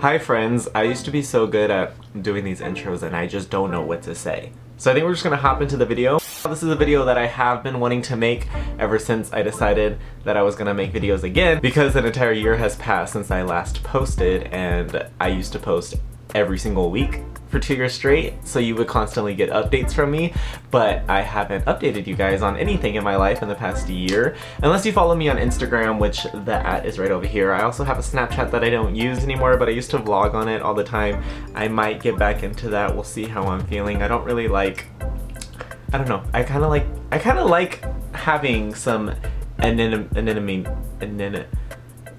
Hi friends, I used to be so good at doing these intros and I just don't know what to say. So I think we're just gonna hop into the video. This is a video that I have been wanting to make ever since I decided that I was gonna make videos again, because an entire year has passed since I last posted, and I used to post every single week for 2 years straight, so you would constantly get updates from me, but I haven't updated you guys on anything in my life in the past year, unless you follow me on Instagram, which the @ is right over here. I also have a Snapchat that I don't use anymore, but I used to vlog on it all the time. I might get back into that. We'll see how I'm feeling. I don't really like, I don't know, I kind of like having some anonymity.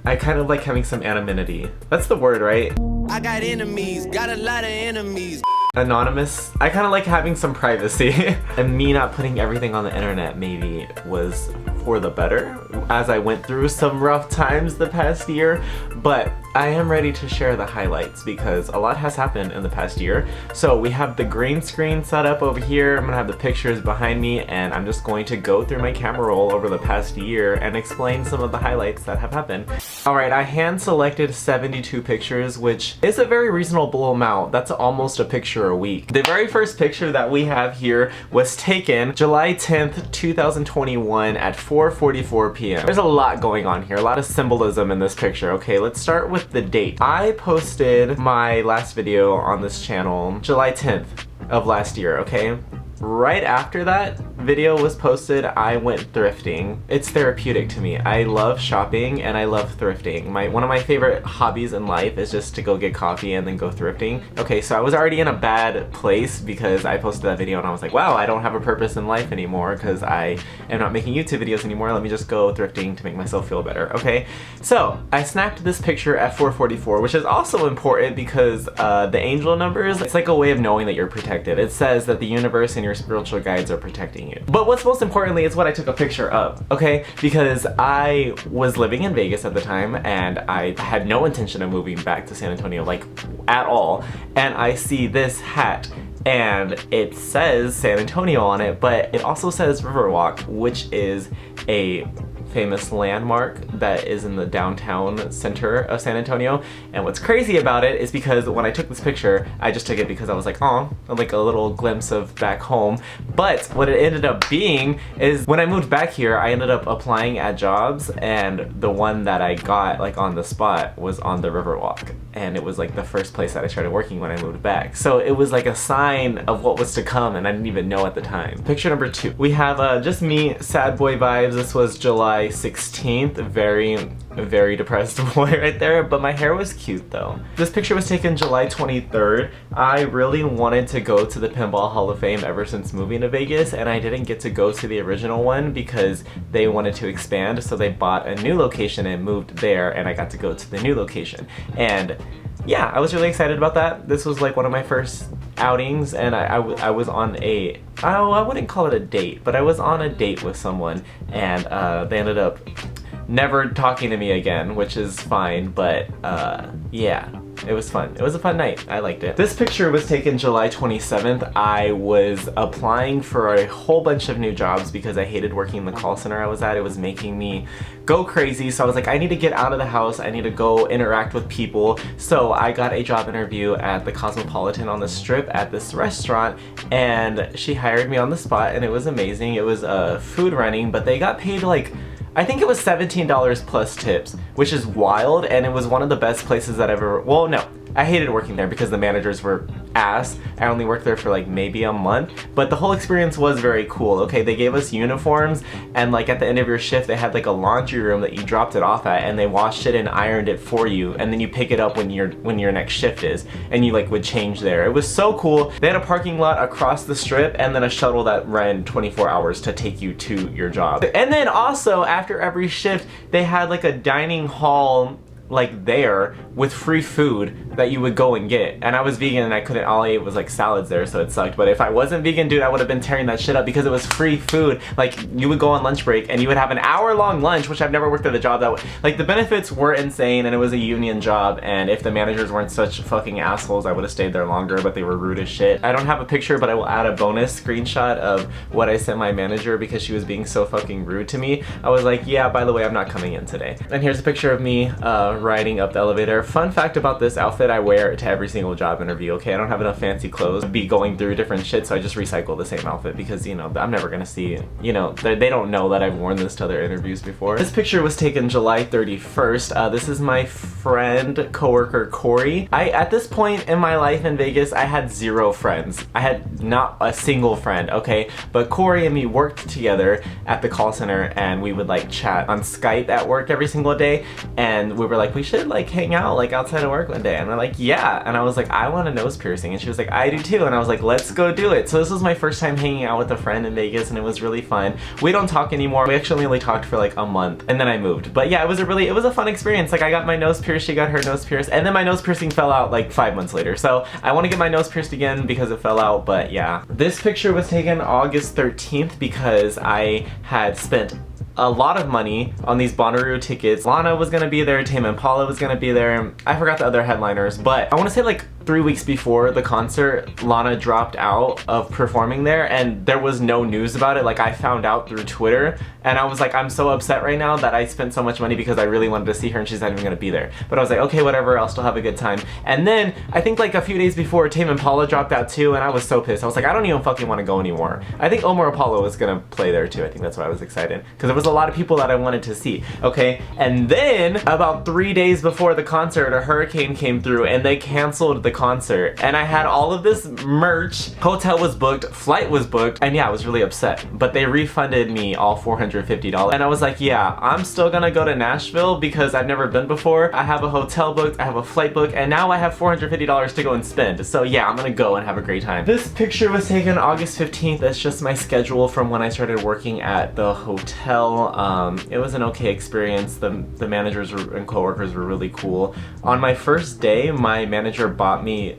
I kind of like having some anonymity. That's the word, right? I got enemies, got a lot of enemies. Anonymous. I kind of like having some privacy. And me not putting everything on the internet maybe was for the better as I went through some rough times the past year, but I am ready to share the highlights because a lot has happened in the past year. So we have the green screen set up over here. I'm gonna have the pictures behind me, and I'm just going to go through my camera roll over the past year and explain some of the highlights that have happened. Alright, I hand selected 72 pictures, which is a very reasonable amount. That's almost a picture a week. The very first picture that we have here was taken July 10th, 2021 at 4:44 p.m. There's a lot going on here, a lot of symbolism in this picture. Okay, let's start with the date. I posted my last video on this channel July 10th of last year, okay? Right after that video was posted, I went thrifting. It's therapeutic to me. I love shopping and I love thrifting. One of my favorite hobbies in life is just to go get coffee and then go thrifting. Okay, so I was already in a bad place because I posted that video and I was like, wow, I don't have a purpose in life anymore because I am not making YouTube videos anymore. Let me just go thrifting to make myself feel better, okay? So I snapped this picture at 4:44, which is also important because the angel numbers, it's like a way of knowing that you're protected. It says that the universe and your spiritual guides are protecting you. But what's most importantly is what I took a picture of, okay? Because I was living in Vegas at the time and I had no intention of moving back to San Antonio, like at all. And I see this hat and it says San Antonio on it, but it also says Riverwalk, which is a famous landmark that is in the downtown center of San Antonio. And what's crazy about it is because when I took this picture, I just took it because I was like, oh, like a little glimpse of back home. But what it ended up being is when I moved back here, I ended up applying at jobs, and the one that I got like on the spot was on the Riverwalk. And it was like the first place that I started working when I moved back. So it was like a sign of what was to come, and I didn't even know at the time. Picture number 2. We have just me, sad boy vibes. This was July 16th. Very depressed boy right there, but my hair was cute though. This picture was taken July 23rd. I really wanted to go to the Pinball Hall of Fame ever since moving to Vegas, and I didn't get to go to the original one because they wanted to expand, so they bought a new location and moved there, and I got to go to the new location. And yeah, I was really excited about that. This was like one of my first outings, and I was on I wouldn't call it a date, but I was on a date with someone, and they ended up never talking to me again, which is fine, but yeah, it was fun. It was a fun night. I liked it. This picture was taken July 27th. I was applying for a whole bunch of new jobs because I hated working in the call center I was at. It was making me go crazy, so I was like, I need to get out of the house. I need to go interact with people. So I got a job interview at the Cosmopolitan on the Strip at this restaurant, and she hired me on the spot, and it was amazing. It was food running, but they got paid like, I think it was $17 plus tips, which is wild, and it was one of the best places that I've ever, well, no, I hated working there because the managers were ass. I only worked there for like maybe a month, but the whole experience was very cool. Okay, they gave us uniforms, and like at the end of your shift, they had like a laundry room that you dropped it off at, and they washed it and ironed it for you, and then you pick it up when your next shift is, and you like would change there. It was so cool. They had a parking lot across the Strip, and then a shuttle that ran 24 hours to take you to your job. And then also after every shift, they had like a dining hall like there with free food that you would go and get. And I was vegan and I couldn't, all I ate was like salads there, so it sucked. But if I wasn't vegan, dude, I would have been tearing that shit up because it was free food. Like, you would go on lunch break and you would have an hour-long lunch, which I've never worked at a job that like, the benefits were insane, and it was a union job, and if the managers weren't such fucking assholes, I would have stayed there longer, but they were rude as shit. I don't have a picture, but I will add a bonus screenshot of what I sent my manager because she was being so fucking rude to me. I was like, yeah, by the way, I'm not coming in today. And here's a picture of me riding up the elevator. Fun fact about this outfit, I wear it to every single job interview, okay? I don't have enough fancy clothes to be going through different shit, so I just recycle the same outfit because, you know, I'm never gonna see, you know, they don't know that I've worn this to other interviews before. This picture was taken July 31st. This is my friend, coworker, Corey. At this point in my life in Vegas, I had 0 friends. I had not a single friend, okay? But Corey and me worked together at the call center, and we would like chat on Skype at work every single day, and we were like, we should like hang out like outside of work one day, and we're like, yeah, and I was like, I want a nose piercing, and she was like, I do too, and I was like, let's go do it. So this was my first time hanging out with a friend in Vegas, and it was really fun. We don't talk anymore. We actually only talked for like a month, and then I moved. But yeah, it was a fun experience. Like, I got my nose pierced, she got her nose pierced, and then my nose piercing fell out like 5 months later. So I want to get my nose pierced again because it fell out, but yeah. This picture was taken August 13th because I had spent a lot of money on these Bonnaroo tickets. Lana was gonna be there, Tame Impala was gonna be there. I forgot the other headliners, but I wanna say like 3 weeks before the concert, Lana dropped out of performing there, and there was no news about it. Like, I found out through Twitter, and I was like, I'm so upset right now that I spent so much money because I really wanted to see her and she's not even gonna be there. But I was like, okay, whatever, I'll still have a good time. And then, I think like a few days before, Tame Impala dropped out too, and I was so pissed. I was like, I don't even fucking wanna go anymore. I think Omar Apollo was gonna play there too. I think that's why I was excited, because there was a lot of people that I wanted to see, okay? And then, about 3 days before the concert, a hurricane came through and they canceled the concert. And I had all of this merch, hotel was booked, flight was booked, and yeah, I was really upset. But they refunded me all $450. And I was like, yeah, I'm still gonna go to Nashville because I've never been before. I have a hotel booked, I have a flight booked, and now I have $450 to go and spend. So yeah, I'm gonna go and have a great time. This picture was taken August 15th. That's just my schedule from when I started working at the hotel. It was an okay experience. The managers and coworkers were really cool. On my first day, my manager bought me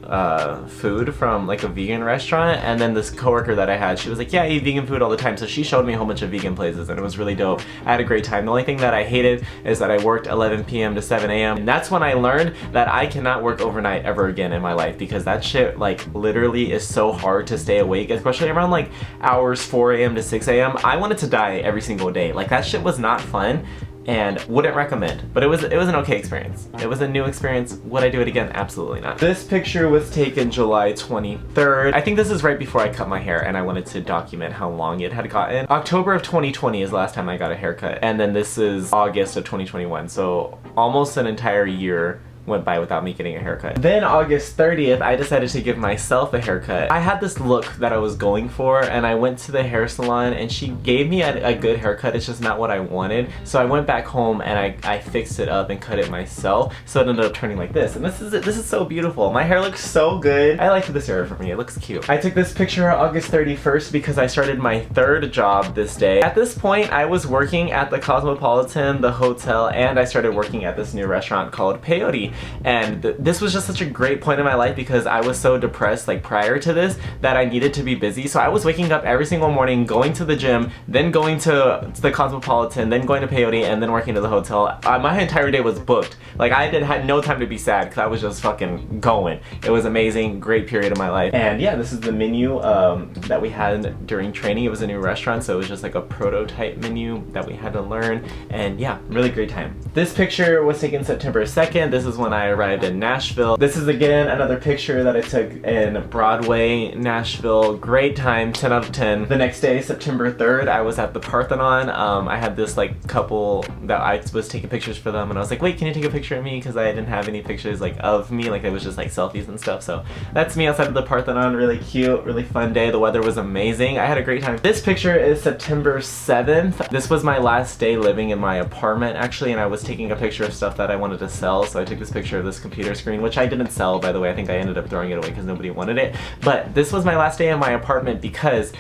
food from like a vegan restaurant, and then this coworker that I had, she was like, yeah, I eat vegan food all the time, so she showed me a whole bunch of vegan places, and it was really dope. I had a great time. The only thing that I hated is that I worked 11 p.m. to 7 a.m. and that's when I learned that I cannot work overnight ever again in my life, because that shit like literally is so hard to stay awake, especially around like hours 4 a.m. to 6 a.m. I wanted to die every single day. Like, that shit was not fun and wouldn't recommend, but it was an okay experience. It was a new experience. Would I do it again? Absolutely not. This picture was taken July 23rd. I think this is right before I cut my hair, and I wanted to document how long it had gotten. October of 2020 is the last time I got a haircut, and then this is August of 2021, so almost an entire year went by without me getting a haircut. Then August 30th, I decided to give myself a haircut. I had this look that I was going for, and I went to the hair salon and she gave me a good haircut. It's just not what I wanted. So I went back home and I fixed it up and cut it myself. So it ended up turning like this. And this is so beautiful. My hair looks so good. I like this hair for me. It looks cute. I took this picture August 31st because I started my 3rd job this day. At this point, I was working at the Cosmopolitan, the hotel, and I started working at this new restaurant called Peyote. And this was just such a great point in my life because I was so depressed like prior to this that I needed to be busy. So I was waking up every single morning, going to the gym, then going to the Cosmopolitan, then going to Peyote, and then working to the hotel. My entire day was booked. Like, I had no time to be sad because I was just fucking going. It was amazing, great period of my life. And yeah, this is the menu that we had during training. It was a new restaurant, so it was just like a prototype menu that we had to learn. And yeah, really great time. This picture was taken September 2nd. This is when I arrived in Nashville. This is again another picture that I took in Broadway, Nashville. Great time, 10 out of 10. The next day, September 3rd, I was at the Parthenon. I had this like couple that I was taking pictures for them, and I was like, wait, can you take a picture of me? Because I didn't have any pictures like of me, like it was just like selfies and stuff. So that's me outside of the Parthenon. Really cute, really fun day. The weather was amazing. I had a great time. This picture is September 7th. This was my last day living in my apartment actually, and I was taking a picture of stuff that I wanted to sell. So I took this picture of this computer screen, which I didn't sell, by the way. I think I ended up throwing it away because nobody wanted it. But this was my last day in my apartment because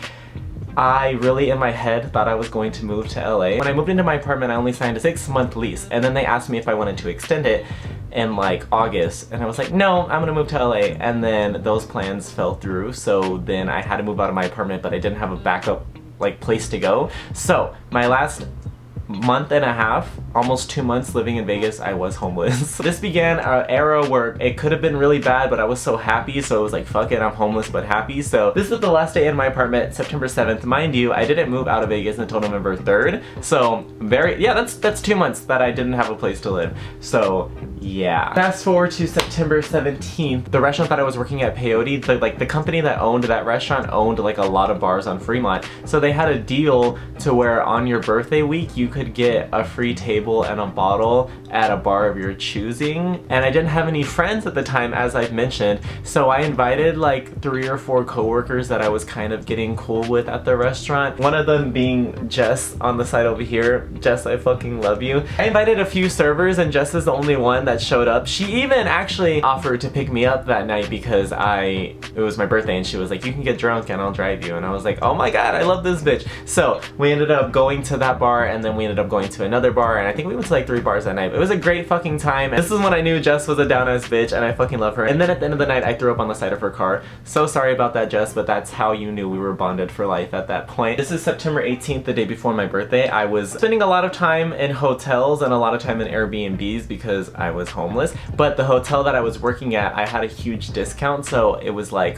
I really, in my head, thought I was going to move to LA. When I moved into my apartment, I only signed a 6-month lease, and then they asked me if I wanted to extend it in like August, and I was like, no, I'm gonna move to LA. And then those plans fell through, so then I had to move out of my apartment, but I didn't have a backup like place to go. So my last month and a half, almost 2 months living in Vegas, I was homeless. This began an era where it could have been really bad, but I was so happy, so it was like, fuck it, I'm homeless but happy. So this was the last day in my apartment, September 7th. Mind you, I didn't move out of Vegas until November 3rd. So that's 2 months that I didn't have a place to live. So yeah. Fast forward to September 17th, the restaurant that I was working at, Peyote, the company that owned that restaurant owned like a lot of bars on Fremont. So they had a deal to where on your birthday week you could get a free table and a bottle at a bar of your choosing. And I didn't have any friends at the time, as I've mentioned, so I invited like 3 or 4 coworkers that I was kind of getting cool with at the restaurant. One of them being Jess on the side over here. Jess, I fucking love you. I invited a few servers and Jess is the only one that showed up. She even actually offered to pick me up that night because it was my birthday, and she was like, you can get drunk and I'll drive you. And I was like, oh my god, I love this bitch. So we ended up going to that bar, and then we ended up going to another bar, and I think we went to like 3 bars that night. It was a great fucking time. This is when I knew Jess was a down-ass bitch, and I fucking love her. And then at the end of the night, I threw up on the side of her car. So sorry about that, Jess, but that's how you knew we were bonded for life at that point. This is September 18th, the day before my birthday. I was spending a lot of time in hotels and a lot of time in Airbnbs because I was homeless. But the hotel that I was working at, I had a huge discount, so it was like,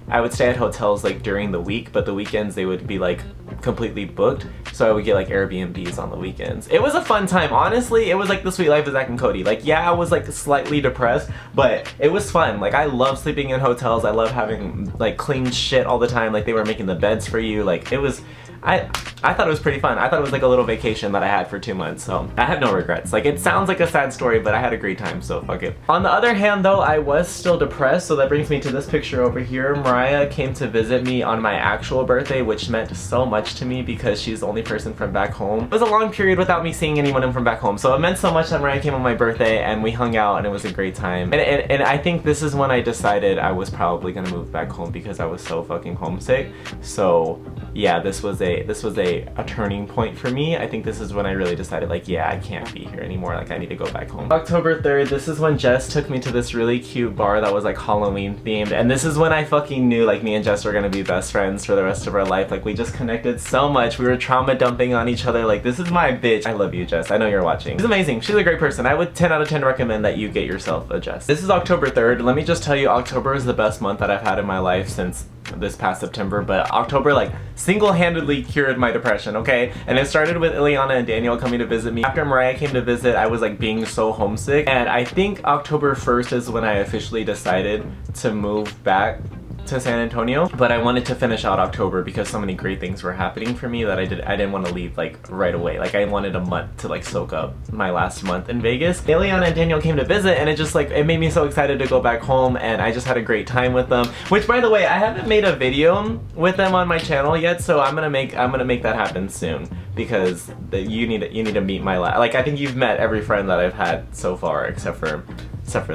I would stay at hotels like during the week, but the weekends they would be like completely booked, so I would get like Airbnbs on the weekends. It was a fun time, honestly. It was like the sweet life of Zach and Cody. Like, yeah, I was like slightly depressed, but it was fun. Like, I love sleeping in hotels. I love having like clean shit all the time. Like, they were making the beds for you. Like, it was, I thought it was pretty fun. I thought it was like a little vacation that I had for 2 months, so I have no regrets. Like, it sounds like a sad story, but I had a great time, so fuck it. On the other hand though, I was still depressed, so that brings me to this picture over here. Mariah came to visit me on my actual birthday, which meant so much to me because she's the only person from back home. It was a long period without me seeing anyone from back home, so it meant so much that Mariah came on my birthday and we hung out and it was a great time. And I think this is when I decided I was probably gonna move back home because I was so fucking homesick. So yeah, this was a turning point for me. I think this is when I really decided, like, yeah, I can't be here anymore. Like, I need to go back home. October 3rd, this is when Jess took me to this really cute bar that was like Halloween themed, and this is when I fucking knew like me and Jess were gonna be best friends for the rest of our life. Like, we just connected so much. We were trauma dumping on each other. Like, this is my bitch. I love you, Jess. I know you're watching. She's amazing. She's a great person. I would 10 out of 10 recommend that you get yourself a Jess. This is October 3rd. Let me just tell you, October is the best month that I've had in my life since this past September, but October like single-handedly cured my depression, okay? And it started with Ileana and Daniel coming to visit me. After Mariah came to visit, I was like being so homesick, and I think October 1st is when I officially decided to move back to San Antonio, but I wanted to finish out October because so many great things were happening for me that I didn't want to leave like right away. Like, I wanted a month to like soak up my last month in Vegas. Ileana and Daniel came to visit, and it just like, it made me so excited to go back home, and I just had a great time with them. Which, by the way, I haven't made a video with them on my channel yet, so I'm gonna make that happen soon because you need to meet my like, I think you've met every friend that I've had so far except for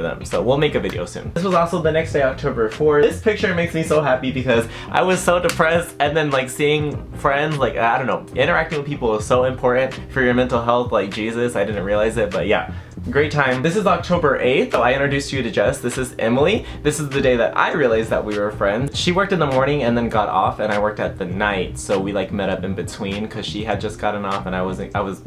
them, so we'll make a video soon. This was also the next day, October 4th. This picture makes me so happy because I was so depressed, and then like seeing friends, like, I don't know, interacting with people is so important for your mental health. Like, Jesus, I didn't realize it, but yeah, great time. This is October 8th. So I introduced you to Jess. This is Emily. This is the day that I realized that we were friends. She worked in the morning and then got off, and I worked at the night, so we like met up in between because she had just gotten off and I was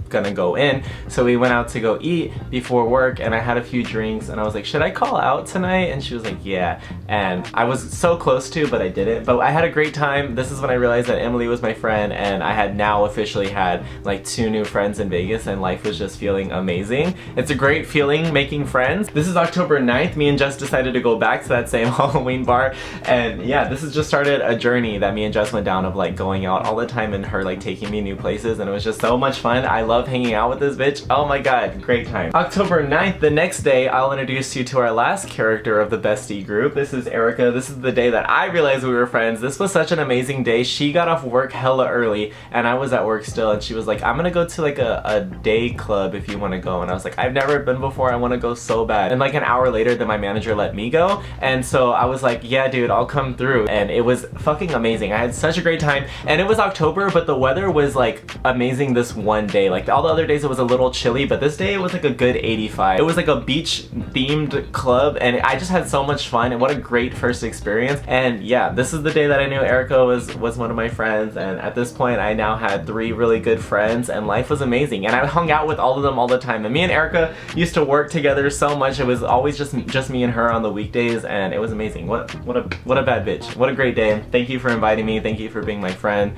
gonna go in, so we went out to go eat before work, and I had a few drinks, and I was like, should I call out tonight? And she was like, yeah. And I was so close to, but I didn't. But I had a great time. This is when I realized that Emily was my friend, and I had now officially had like 2 new friends in Vegas, and life was just feeling amazing. It's a great feeling making friends. This is October 9th. Me and Jess decided to go back to that same Halloween bar, and yeah, this has just started a journey that me and Jess went down of like going out all the time and her like taking me new places, and it was just so much fun. I love hanging out with this bitch. Oh my god, great time. October 9th, the next day, I'll introduce you to our last character of the bestie group. This is Erica. This is the day that I realized we were friends. This was such an amazing day. She got off work hella early, and I was at work still, and she was like, I'm gonna go to like a day club if you want to go. And I was like, I've never been before. I want to go so bad. And like an hour later, then my manager let me go, and so I was like, yeah dude, I'll come through. And it was fucking amazing. I had such a great time, and it was October, but the weather was like amazing this one day. Like all the other days it was a little chilly, but this day it was like a good 85. It was like a beach themed club, and I just had so much fun, and what a great first experience. And yeah, this is the day that I knew Erica was one of my friends, and at this point I now had 3 really good friends, and life was amazing, and I hung out with all of them all the time. And me and Erica used to work together so much. It was always just me and her on the weekdays, and it was amazing. What a bad bitch. What a great day. Thank you for inviting me. Thank you for being my friend.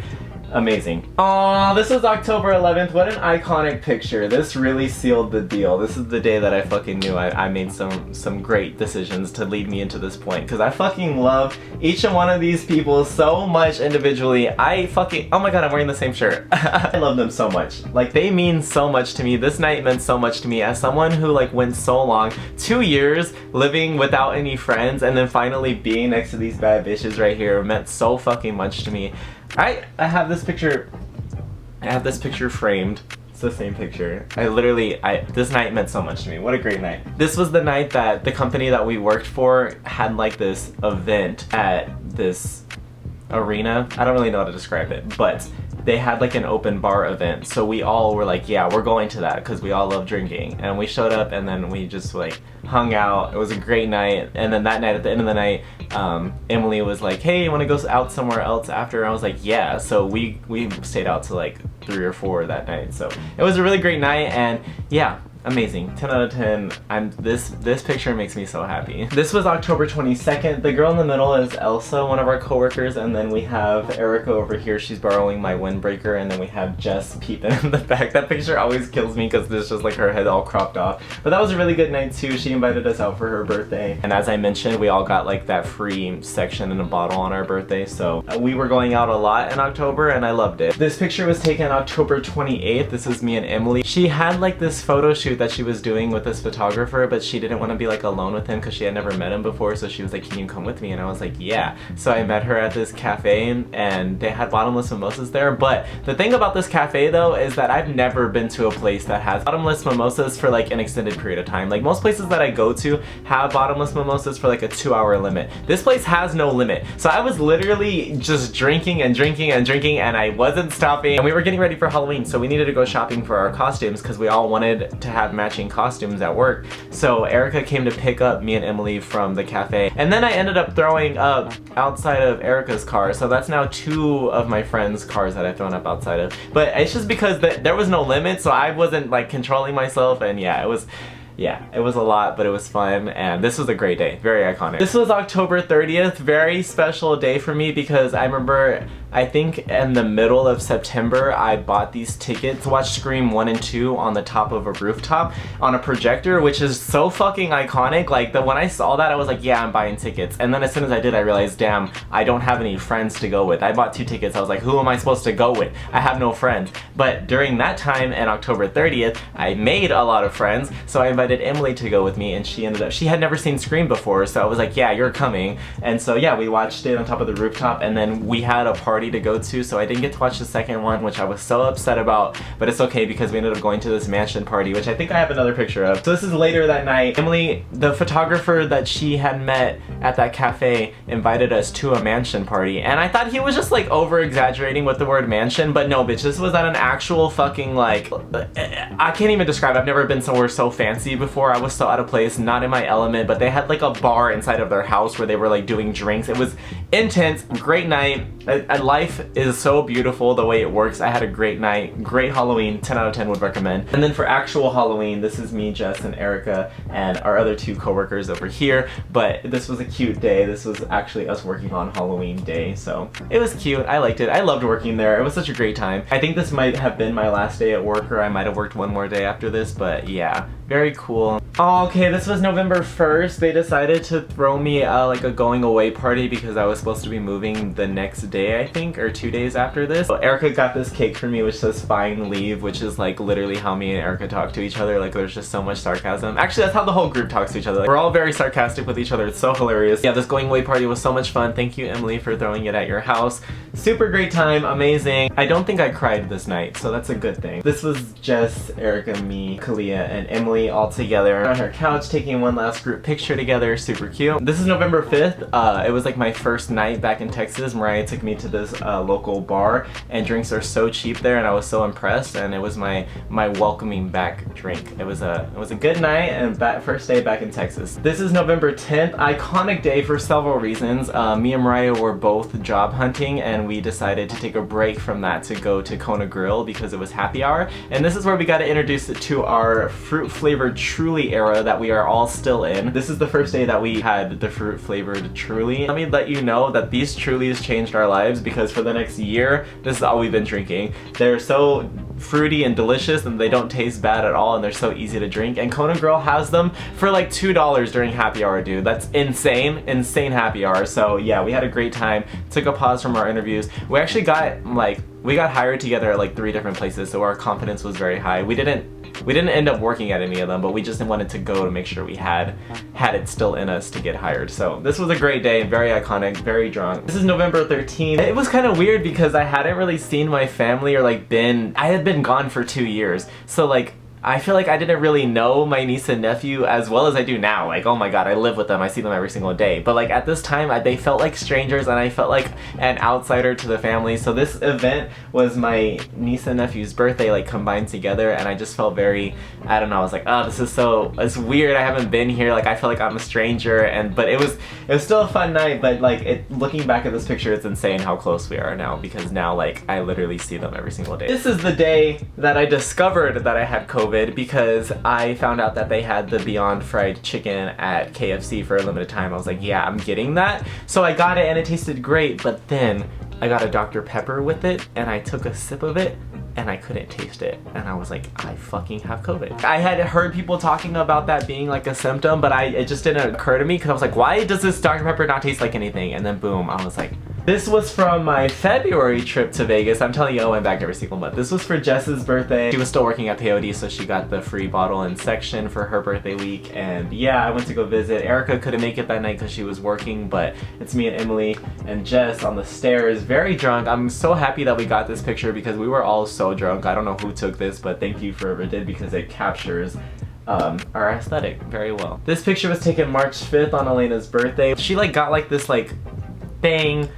Amazing. Aw, this was October 11th. What an iconic picture. This really sealed the deal. This is the day that I fucking knew I made some great decisions to lead me into this point. Because I fucking love each and one of these people so much individually. Oh my god, I'm wearing the same shirt. I love them so much. Like, they mean so much to me. This night meant so much to me as someone who like went so long, 2 years living without any friends, and then finally being next to these bad bitches right here meant so fucking much to me. I have this picture. I have this picture framed. It's the same picture. This night meant so much to me. What a great night. This was the night that the company that we worked for had like this event at this arena. I don't really know how to describe it, but they had like an open bar event. So we all were like, yeah, we're going to that because we all love drinking. And we showed up and then we just like hung out. It was a great night. And then that night, at the end of the night, Emily was like, hey, you want to go out somewhere else after? And I was like, yeah. So we stayed out to like 3 or 4 that night. So it was a really great night, and yeah, amazing. 10 out of 10. This picture makes me so happy. This was October 22nd. The girl in the middle is Elsa, one of our coworkers, and then we have Erica over here. She's borrowing my windbreaker, and then we have Jess peeping in the back. That picture always kills me because there's just like her head all cropped off. But that was a really good night too. She invited us out for her birthday, and as I mentioned, we all got like that free section in a bottle on our birthday. So we were going out a lot in October, and I loved it. This picture was taken October 28th. This is me and Emily. She had like this photo shoot that she was doing with this photographer, but she didn't want to be like alone with him because she had never met him before, so she was like, can you come with me? And I was like, yeah. So I met her at this cafe, and they had bottomless mimosas there. But the thing about this cafe though is that I've never been to a place that has bottomless mimosas for like an extended period of time. Like most places that I go to have bottomless mimosas for like a 2-hour limit. This place has no limit. So I was literally just drinking and drinking and drinking, and I wasn't stopping. And we were getting ready for Halloween, so we needed to go shopping for our costumes because we all wanted to have matching costumes at work. So Erica came to pick up me and Emily from the cafe, and then I ended up throwing up outside of Erica's car. So that's now 2 of my friends' cars that I've thrown up outside of. But it's just because there was no limit, so I wasn't like controlling myself, and yeah, it was a lot, but it was fun, and this was a great day. Very iconic. This was October 30th. Very special day for me because I remember, I think in the middle of September, I bought these tickets to watch Scream 1 and 2 on the top of a rooftop on a projector, which is so fucking iconic. Like, when I saw that, I was like, yeah, I'm buying tickets. And then as soon as I did, I realized, damn, I don't have any friends to go with. I bought 2 tickets. I was like, who am I supposed to go with? I have no friends. But during that time, and October 30th, I made a lot of friends, so I invited Emily to go with me, and she had never seen Scream before, so I was like, yeah, you're coming. And so yeah, we watched it on top of the rooftop, and then we had a party to go to, so I didn't get to watch the second one, which I was so upset about, but it's okay because we ended up going to this mansion party, which I think I have another picture of. So this is later that night. Emily, the photographer that she had met at that cafe, invited us to a mansion party, and I thought he was just like over exaggerating with the word mansion, but no bitch, this was at an actual fucking like, I can't even describe. I've never been somewhere so fancy before. I was so out of place, not in my element, but they had like a bar inside of their house where they were like doing drinks. It was intense, great night. Life is so beautiful the way it works. I had a great night, great Halloween, 10 out of 10 would recommend. And then for actual Halloween, this is me, Jess, and Erica, and our other 2 coworkers over here. But this was a cute day. This was actually us working on Halloween day, so it was cute. I liked it. I loved working there. It was such a great time. I think this might have been my last day at work, or I might have worked 1 more day after this, but yeah, very cool. Oh, okay, this was November 1st. They decided to throw me like a going away party because I was supposed to be moving the next day, I think, or 2 days after this. So Erica got this cake for me which says fine leave, which is like literally how me and Erica talk to each other. Like, there's just so much sarcasm. Actually, that's how the whole group talks to each other. Like, we're all very sarcastic with each other. It's so hilarious. Yeah, this going away party was so much fun. Thank you, Emily, for throwing it at your house. Super great time, amazing. I don't think I cried this night, so that's a good thing. This was Jess, Erica, me, Kalia, and Emily all together on her couch taking one last group picture together. Super cute. This is November 5th. It was like my first night back in Texas. Mariah took me to this local bar, and drinks are so cheap there, and I was so impressed, and it was my welcoming back drink. It was a good night, and first day back in Texas. This is November 10th. Iconic day for several reasons. Me and Mariah were both job hunting, and we decided to take a break from that to go to Kona Grill because it was happy hour, and this is where we got to introduce it to our fruit flavored flavored Truly era that we are all still in. This is the first day that we had the fruit flavored Truly. Let me let you know that these Trulies changed our lives, because for the next year, this is all we've been drinking. They're so fruity and delicious, and they don't taste bad at all, and they're so easy to drink. And Kona Girl has them for like $2 during happy hour, dude. That's insane happy hour. So yeah, we had a great time. Took a pause from our interviews. We actually got we got hired together at like 3 different places, so our confidence was very high. We didn't end up working at any of them, but we just wanted to go to make sure we had it still in us to get hired. So this was a great day, very iconic, very drunk. This is November 13th. It was kind of weird because I hadn't really seen my family or like I had been gone for 2 years. So like, I feel like I didn't really know my niece and nephew as well as I do now. Like, oh my god, I live with them, I see them every single day. But like at this time, they felt like strangers, and I felt like an outsider to the family. So this event was my niece and nephew's birthday like combined together, and I just felt very, I don't know, I was like, oh, it's weird, I haven't been here, like I feel like I'm a stranger. But it was still a fun night. But like looking back at this picture, it's insane how close we are now, because now like I literally see them every single day. This is the day that I discovered that I had COVID, because I found out that they had the Beyond Fried Chicken at KFC for a limited time. I was like, yeah, I'm getting that. So I got it and it tasted great, but then I got a Dr. Pepper with it and I took a sip of it and I couldn't taste it. And I was like, I fucking have COVID. I had heard people talking about that being like a symptom, but it just didn't occur to me, because I was like, why does this Dr. Pepper not taste like anything? And then boom, I was like, this was from my February trip to Vegas. I'm telling you, I went back every single month. This was for Jess's birthday. She was still working at POD, so she got the free bottle and section for her birthday week. And yeah, I went to go visit. Erica couldn't make it that night because she was working, but it's me and Emily and Jess on the stairs, very drunk. I'm so happy that we got this picture because we were all so drunk. I don't know who took this, but thank you for whoever did, because it captures our aesthetic very well. This picture was taken March 5th on Elena's birthday. She like got like this like thing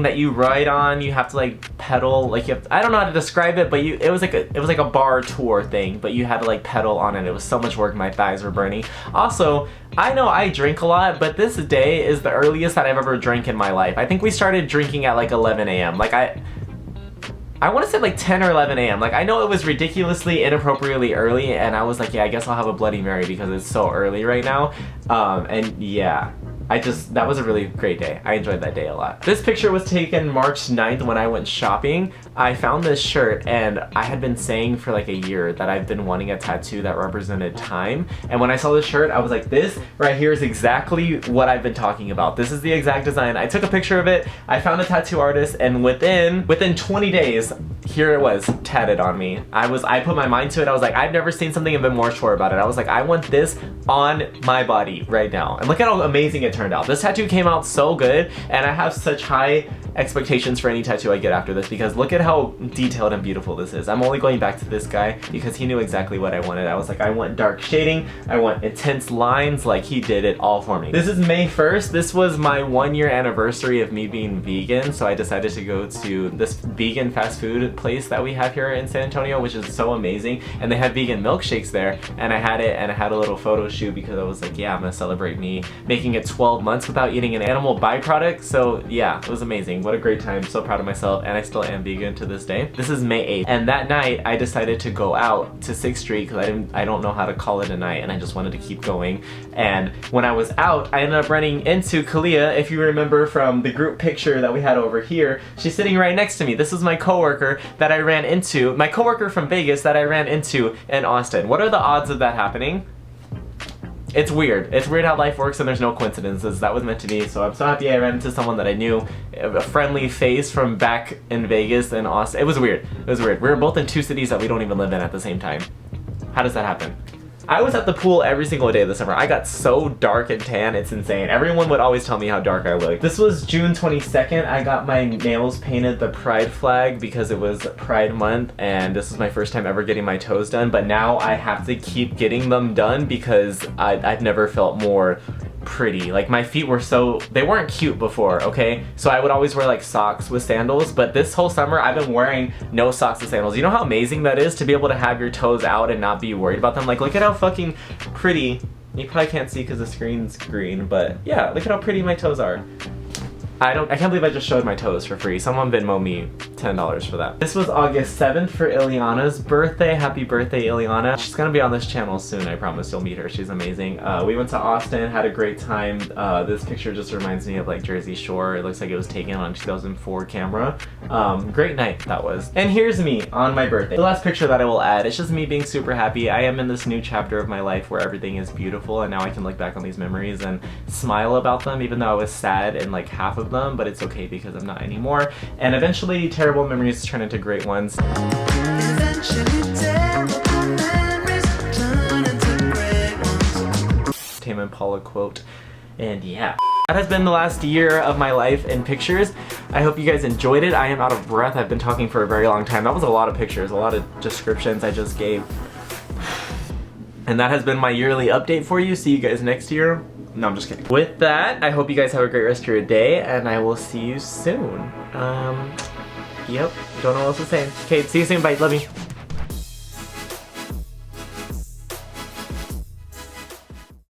that you ride on. You have to like pedal, like I don't know how to describe it, but it was like a bar tour thing, but you had to like pedal on it. It was so much work, my thighs were burning. Also, I know I drink a lot, but this day is the earliest that I've ever drank in my life. I think we started drinking at like 11 a.m. Like I want to say like 10 or 11 a.m. Like I know it was ridiculously inappropriately early, and I was like, yeah, I guess I'll have a Bloody Mary because it's so early right now. And yeah, that was a really great day. I enjoyed that day a lot. This picture was taken March 9th when I went shopping. I found this shirt, and I had been saying for like a year that I've been wanting a tattoo that represented time. And when I saw this shirt, I was like, this right here is exactly what I've been talking about. This is the exact design. I took a picture of it, I found a tattoo artist, and within 20 days, here it was, tatted on me. I put my mind to it. I was like, I've never seen something and been more sure about it. I was like, I want this on my body right now. And look at how amazing it turned out. This tattoo came out so good, and I have such high expectations for any tattoo I get after this, because look at how detailed and beautiful this is. I'm only going back to this guy because he knew exactly what I wanted. I was like, I want dark shading, I want intense lines, like he did it all for me. This is May 1st. This was my 1-year anniversary of me being vegan, so I decided to go to this vegan fast food place that we have here in San Antonio, which is so amazing, and they had vegan milkshakes there, and I had it, and I had a little photo shoot because I was like, yeah, I'm gonna celebrate me making it 12 months without eating an animal byproduct. So yeah, it was amazing. What a great time. So proud of myself, and I still am vegan to this day. This is May 8th, and that night I decided to go out to 6th Street because I don't know how to call it a night, and I just wanted to keep going. And when I was out, I ended up running into Kalia. If you remember from the group picture that we had over here, she's sitting right next to me. This is my coworker that I ran into, my coworker from Vegas that I ran into in Austin. What are the odds of that happening? It's weird. It's weird how life works, and there's no coincidences. That was meant to be. So I'm so happy I ran into someone that I knew, a friendly face from back in Vegas and Austin. It was weird. It was weird. We were both in 2 cities that we don't even live in at the same time. How does that happen? I was at the pool every single day this summer. I got so dark and tan, it's insane. Everyone would always tell me how dark I looked. This was June 22nd. I got my nails painted the pride flag because it was Pride Month, and this was my first time ever getting my toes done, but now I have to keep getting them done because I've never felt more pretty. Like my feet were they weren't cute before, okay? So I would always wear like socks with sandals, but this whole summer I've been wearing no socks with sandals. You know how amazing that is to be able to have your toes out and not be worried about them? Like look at how fucking pretty, you probably can't see because the screen's green, but yeah, look at how pretty my toes are. I can't believe I just showed my toes for free. Someone Venmo me $10 for that. This was August 7th for Ileana's birthday. Happy birthday, Ileana. She's gonna be on this channel soon, I promise you'll meet her. She's amazing. We went to Austin, had a great time. This picture just reminds me of like Jersey Shore. It looks like it was taken on 2004 camera. Great night that was. And here's me on my birthday. The last picture that I will add, it's just me being super happy. I am in this new chapter of my life where everything is beautiful, and now I can look back on these memories and smile about them, even though I was sad in like half of them, but it's okay because I'm not anymore. And eventually terrible memories turn into great ones. Tame Impala quote. And yeah. That has been the last year of my life in pictures. I hope you guys enjoyed it. I am out of breath. I've been talking for a very long time. That was a lot of pictures, a lot of descriptions I just gave. And that has been my yearly update for you. See you guys next year. No, I'm just kidding. With that, I hope you guys have a great rest of your day, and I will see you soon. Yep, don't know what else to say. Okay, see you soon, bye, love you.